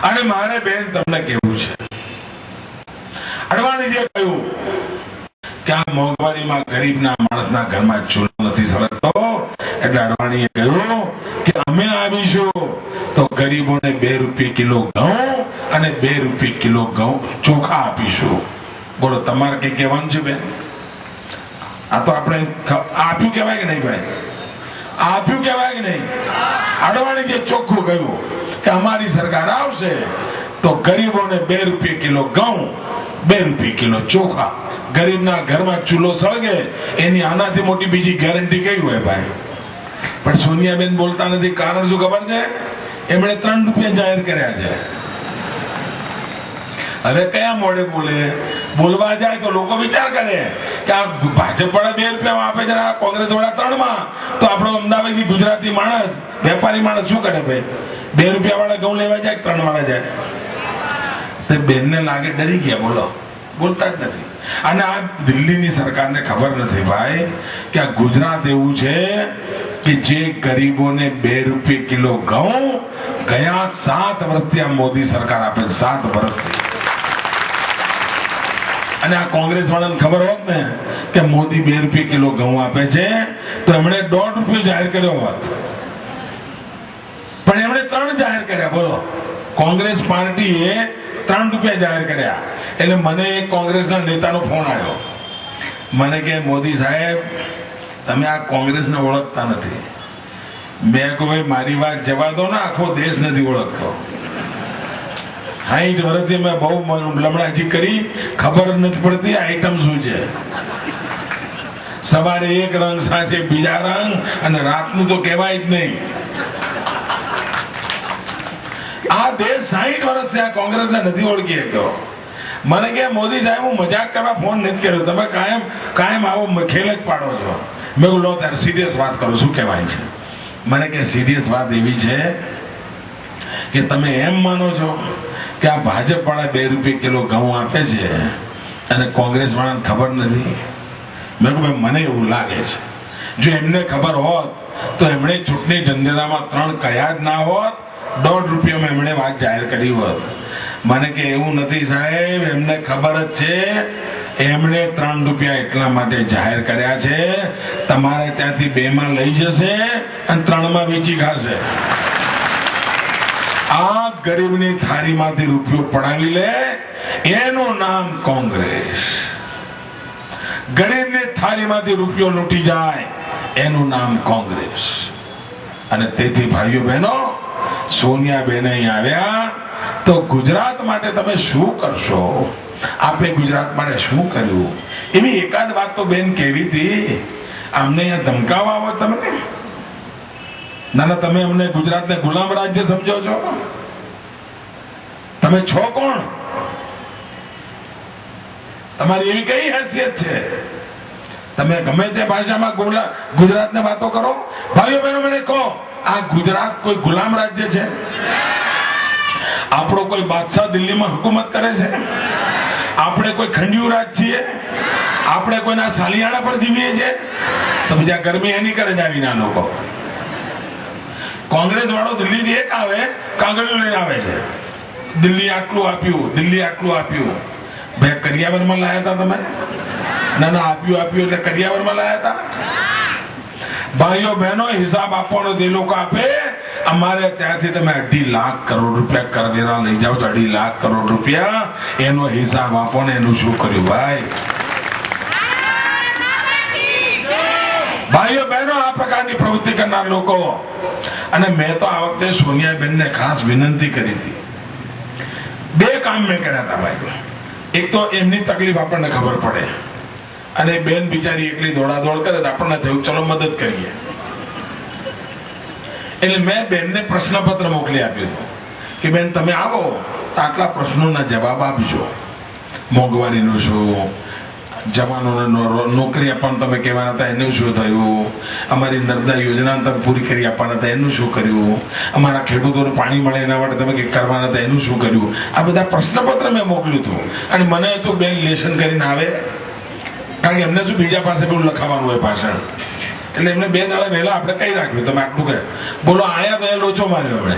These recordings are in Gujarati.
અને મારે બેન તમને કેવું છે, અડવાણીજીએ કહ્યું કે આ મોંઘવારીમાં ગરીબના માણસના ઘરમાં ચૂલો નથી સળગતો, એટલે અડવાણીએ કહ્યું કે અમે આવીશું તો ગરીબોને 2 રૂપિયા કિલો ઘઉં અને 2 રૂપિયા કિલો ઘઉં ચોખા આપીશું. બોલો તમારે કઈ કહેવાનું છે બેન? આ તો આપણે આપ્યું કહેવાય કે નહીં ભાઈ? આપ્યું કહેવાય કે નહીં? અડવાણીજીએ ચોખ્ખું કહ્યું કે અમારી સરકાર આવશે તો ગરીબોને 2 રૂપિયા કિલો ઘઉં, 2 રૂપિયા કિલો ચોખા. ગરીબના ઘરમાં ચૂલો સળગે એની આનાથી મોટી બીજી ગેરંટી કઈ હોય ભાઈ? પણ સોનિયાબેન બોલતા નથી. કારણ શું ખબર છે? એમણે 3 રૂપિયા જાહેર કર્યા છે. હવે કયા મોડે બોલે? બોલવા જાય તો લોકો વિચાર કરે કે આ ભાજપ વાળા 2 રૂપિયા આપે છે, કોંગ્રેસ વાળા 3 માં, તો આપણો અમદાવાદી ગુજરાતી માણસ, વેપારી માણસ શું કરે ભાઈ? 2 રૂપિયા વાળા ઘઉં લેવા જાય, 3 વાળા જાય. તો બેનને લાગે ડરી ગયા, બોલો બોલતા જ નથી. અને આ દિલ્હીની સરકારને ખબર નથી ભાઈ કે આ ગુજરાત એવું છે કે જે ગરીબોને 2 રૂપિયા કિલો ઘઉં ગયા 7 વર્ષથી આ મોદી સરકાર આપે છે, 7 વર્ષથી. અને આ કોંગ્રેસ વાળાને ખબર હોત ને કે મોદી 2 રૂપિયા કિલો ઘઉં આપે છે તો એમણે 1.5 રૂપિયો જાહેર કર્યો હોત, પણ એમણે 3 જાહેર કર્યા. બોલો, કોંગ્રેસ પાર્ટીએ 3 રૂપિયા જાહેર કર્યા. એટલે મને એક કોંગ્રેસના નેતાનો ફોન આવ્યો, મને કે મોદી સાહેબ તમે આ કોંગ્રેસને ઓળખતા નથી. મેં કહ્યું ભાઈ મારી વાત જવા દો ને, આખો દેશ નથી ઓળખતો. 60 વર્ષથી મેં બહુ લમણાજી કરી, ખબર નથી પડતી આઈટમ શું છે. સવારે એક રંગ, સાંજે બીજા રંગ, અને રાતનું તો કહેવાય જ નહીં. આ દેશ 60 વર્ષથી આ કોંગ્રેસને નથી ઓળખી શક્યો. મને કે મોદી સાહેબ હું મજાક કરવા ફોન નથી કર્યો, તમે કાયમ આવો ખેલ જ પાડો છો. મેં કહ્યું લો ત્યારે સિરિયસ વાત કરું, શું કહેવાય છે? મને કે સિરિયસ વાત એવી છે કે તમે એમ માનો છો કે આ ભાજપ વાળા 2 રૂપિયા કિલો ઘઉં આપે છે અને કોંગ્રેસ વાળાને ખબર નથી? મેં કહ્યું મને એવું લાગે છે, જો એમને ખબર હોત તો એમણે ચૂંટણી ઢંઢેરામાં 3 કયા જ ના હોત, 1.5 રૂપિયામાં એમણે વાત જાહેર કરી હોત. મને કે એવું નથી સાહેબ, એમને ખબર જ છે, એમણે 3 રૂપિયા એટલા માટે જાહેર કર્યા છે તમારે ત્યાંથી 2 માં લઈ જશે અને 3 માં વેચી ખાશે. આ ગરીબની થાળીમાંથી રૂપિયો પડાવી લે એનું નામ કોંગ્રેસ. ગરીબની થાળીમાંથી રૂપિયો લૂંટી જાય એનું નામ કોંગ્રેસ. અને તેથી ભાઈઓ બહેનો, સોનિયાબેન અહીં આવ્યા તો ગુજરાત માટે તમે શું કરશો? આપે ગુજરાત માટે શું કર્યું? એવી એકાદ વાત તો બેન કેવી હતી. અમને અહીંયા ધમકાવા આવો તમે? ના ના, તમે અમને ગુજરાતને ગુલામ રાજ્ય સમજો છો? તમે છો કોણ? તમારી એવી કઈ હેસિયત છે? તમે ગમે તે ભાષામાં ગુજરાતને વાતો કરો. ભાઈઓ બહેનો મને કહો, આ ગુજરાત કોઈ ગુલામ રાજ્ય છે? આપણો કોઈ બાદશાહ દિલ્હીમાં હુકુમત કરે છે? આપણે કોઈ ખંડિયું રાજ છીએ? આપણે કોઈના સાલિયાણા પર જીવીએ છીએ? તો બીજા ગરમી એની કરે જ આવીના લોકો. કોંગ્રેસ વાળો દિલ્હીથી એક આવે, કાગળિયું લઈને આવે છે, દિલ્હી આટલું આપ્યું, દિલ્હી આટલું આપ્યું. ભાઈ કરિયાવરમાં લાયા હતા તમે? ના ના, આપ્યું એટલે કરિયાવરમાં લાયા હતા? ભાઈઓ બહેનો, હિસાબ આપવાનો તે લોકો આપે. અમારે ત્યાંથી તમે 2.5 લાખ કરોડ રૂપિયા કરવેરા લઈ જાઓ તો 2.5 લાખ કરોડ રૂપિયા એનો હિસાબ આપો ને એનું શું કર્યું ભાઈ? ભાઈઓ બહેનો, આ પ્રકારની પ્રવૃત્તિ કરનાર લોકો. અને મેં તો આ વખતે સોનિયાબેનને ખાસ વિનંતી કરી હતી. 2 કામ મેં કર્યા હતા ભાઈ. એક તો એમની તકલીફ આપણને ખબર પડે, અને બેન બિચારી એકલી દોડાદોડ કરે તો આપણને થયું ચલો મદદ કરીએ. એટલે મેં બેનને પ્રશ્નપત્ર મોકલી આપ્યું હતું કે બેન તમે આવો તો આટલા પ્રશ્નોના જવાબ આપજો. મોંઘવારીનું શું, જવાનોને નોકરી આપવાનું તમે કહેવાના હતા એનું શું થયું, અમારી નર્મદા યોજના તમે પૂરી કરી આપવાના હતા એનું શું કર્યું, અમારા ખેડૂતોને પાણી મળે એના માટે તમે કંઈક કરવાના હતા એનું શું કર્યું. આ બધા પ્રશ્નપત્ર મેં મોકલ્યું હતું. અને મને તો બેન લેશન કરીને આવે, કારણ કે એમને શું બીજા પાસે પેલું લખાવાનું હોય ભાષણ, એટલે એમને 2 દાડા વહેલા આપણે કઈ રાખ્યું તમે આટલું કહે. બોલો, આયા તો લોચો માર્યો એમણે.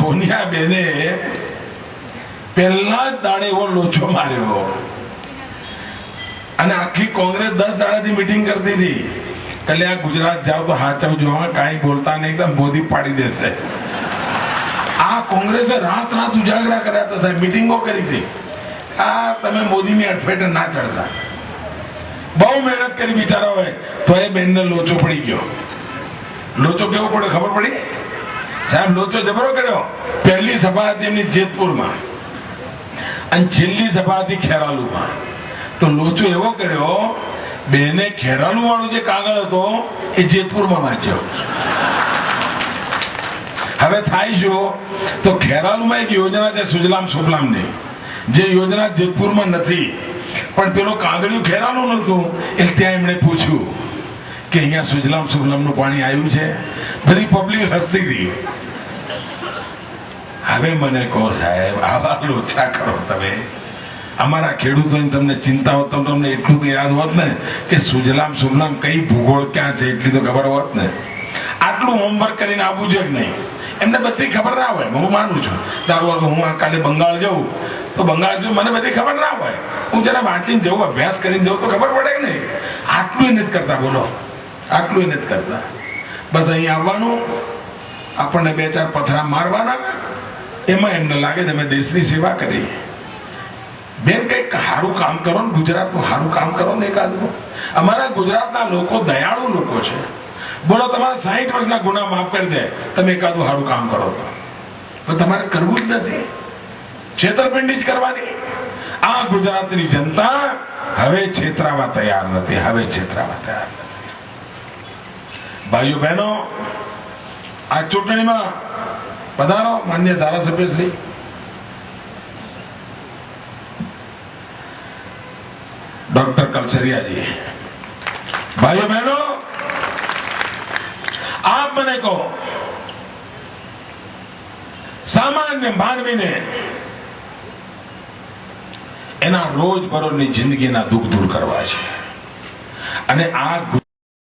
સોનિયા બેને પહેલા જ દાડે એવો લોચો માર્યો અને આખી કોંગ્રેસ 10 દાડાથી મીટિંગ કરતી હતી. કલ્યા ગુજરાત જાવ તો હાચવજો, કાંઈ બોલતા નહીં તો મોદી પાડી દેશે. આ કોંગ્રેસે રાત ઉજાગરા કર્યા હતા, મીટિંગો કરી હતી. આ તમે મોદીની અડફેટે ના ચડતા. બહુ મહેનત કરી બિચારાઓએ, તો એ બેનને લોચો પડી ગયો. લોચો કેવો પડ્યો ખબર પડી સાહેબ? લોચો જબરો કર્યો. પહેલી સભા હતી એમની જેતપુરમાં અને છેલ્લી સભા હતી ખેરાલુમાં. તો લોચો એવો કર્યો, બેને ખેરાલુ વાળો જે કાગળ હતો એ જેતપુરમાં વાંચ્યો. હવે થાય શું? તો ખેરાલુમાં એક યોજના છે સુજલામ સુફલામની, જે યોજના જેતપુરમાં નથી, પણ પેલો કાગળિયું ખેરાલુ નતું એટલે ત્યાં એમણે પૂછ્યું કે અહીંયા સુજલામ સુફલામનું પાણી આવ્યું છે. બધી પબ્લિક હસતી હતી. હવે મને કહો સાહેબ, આવા લોચા કરો તમે. અમારા ખેડૂતોની તમને ચિંતા હોત, તમને એટલું તો યાદ હોત ને કે સુજલામ સુફલામ કઈ ભૂગોળ ક્યાં છે એટલી તો ખબર હોત ને. આટલું હોમવર્ક કરીને આપવું છે કે નહીં? એમને બધી ખબર ના હોય. હું માનું છું, ધારો કે હું કાલે બંગાળ જાઉં તો બંગાળ જઉં, મને બધી ખબર ના હોય. હું જરા વાંચીને જઉં, અભ્યાસ કરીને જઉં તો ખબર પડે કે નહીં? આટલું નથી કરતા. બોલો, આટલું નથી કરતા. બસ અહીં આવવાનું, આપણને 2-4 પથરા મારવાના, એમાં એમને લાગે છે અમે દેશની સેવા કરી. બેન કંઈક સારું કામ કરો ને, ગુજરાતનું સારું કામ કરો ને એકાદું. અમારા ગુજરાતના લોકો દયાળુ લોકો છે. બોલો, તમારા 60 વર્ષના ગુના માફ કરી દે, તમે એકાદું સારું કામ કરો તો. પણ તમારે કરવું જ નથી, છેતરપિંડી જ કરવાની. આ ગુજરાતની જનતા હવે છેતરાવા તૈયાર નથી. હવે છેતરાવા તૈયાર નથી. ભાઈઓ બહેનો, આ ચૂંટણીમાં પધારો માન્ય ધારાસભ્ય શ્રી. ડોક્ટર કલસરિયાજી, ભાઈઓ બહેનો, આપ મને કહો, સામાન્ય માનવીને એના રોજબરોજની જિંદગીના દુઃખ દૂર કરવા છે અને આ